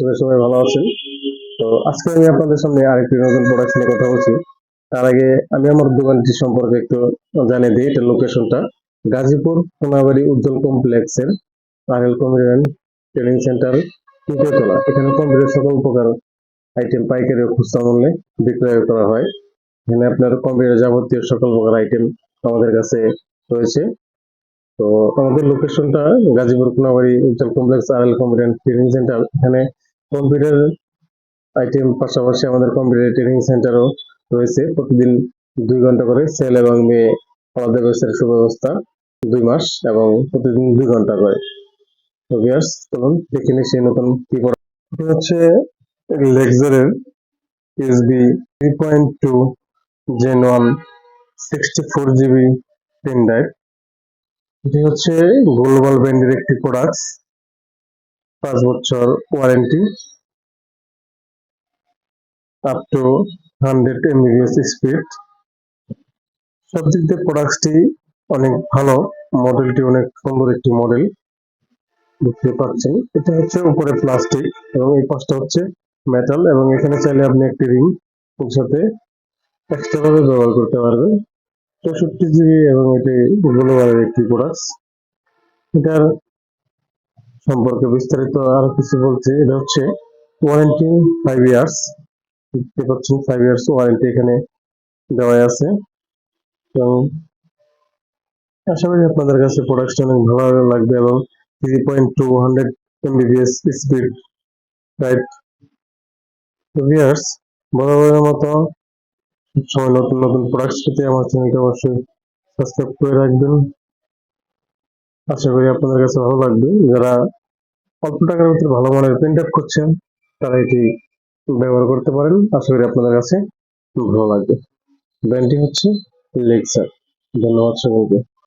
তবে সবাই ভালো আছেন। তো আজকে আমি আপনাদের সামনে আরেকটি নতুন প্রোডাক্ট নিয়ে কথা বলছি। তার আগে আমি আমার দোকানটি সম্পর্কে একটু জানিয়ে দিই। এটার লোকেশনটা গাজীপুর কোনাবাড়ি উজ্জ্বল কমপ্লেক্সের আরএল কম্পিউটার ট্রেনিং সেন্টার, তৃতীয় তলা। এখানে কম্পিউটার সকল প্রকার আইটেম পাইকারি ও খুচরা মূল্যে বিক্রয় করা হয়। এখানে আপনার কম্পিউটার যাবতীয় সকল প্রকার আইটেম আমাদের কাছে রয়েছে। তো আমাদের লোকেশনটা Gazipur Konabari Ujjwal complex RL computer training centre. এখানে কম্পিউটার আইটেম পাশাপাশি আমাদের কম্পিউটার ট্রেনিং সেন্টারও রয়েছে। প্রতিদিন 2 ঘন্টা করে সেল এবং মে আমাদের ব্যবসার সুব্যবস্থা 2 মাস এবং প্রতিদিন 2 ঘন্টা করে। তো ভিউয়ার্স, চলুন দেখে নিই সেই নতুন কি প্রোডাক্ট। এটা হচ্ছে লেক্সারের USB 3.2 gen 1 64 GB pen drive. এটি হচ্ছে গ্লোবাল ব্র্যান্ডের একটি প্রোডাক্ট, 5 বছর warranty, up to 100 Mbps speed. সব দিক দিয়ে প্রোডাক্টটি অনেক ভালো, মডেলটি অনেক সুন্দর একটি মডেল দেখতে পাচ্ছেন। এটা হচ্ছে উপরে প্লাস্টিক এবং এই পাশটা হচ্ছে মেটাল, এবং এখানে চাইলে আপনি একটি রিং এর সাথে এক্সট্রা ভাবে ব্যবহার করতে পারবেন। 64 জিবি এবং এটি গ্লোবালের একটি প্রোডাক্ট। এটার সম্পর্কে বিস্তারিত আরো কিছু বলছি। এটা হচ্ছে ওয়ারেন্টি 5 ইয়ার্স, দেখতে পাচ্ছেন 5 ইয়ার্স ওয়ারেন্টি এখানে দেওয়া আছে। এবং আশা করি আপনাদের কাছে প্রোডাক্টটা অনেক ভালো লাগবে। এবং 3.2 100 Mbps স্পিড রাইট। ভিউয়ার্স, বরাবরের মতো সবসময় নতুন নতুন প্রোডাক্ট পেতে আমার চ্যানেলটা অবশ্যই সাবস্ক্রাইব করে রাখবেন। আশা করি আপনাদের কাছে ভালো লাগবে। যারা অল্প টাকার ভিতরে ভালো মানের প্রিন্ট আউট করছেন তারা এটি ব্যবহার করতে পারেন। আশা করি আপনাদের কাছে ভালো লাগবে। ব্র্যান্ডটি হচ্ছে লেক্সার। ধন্যবাদ সকলকে।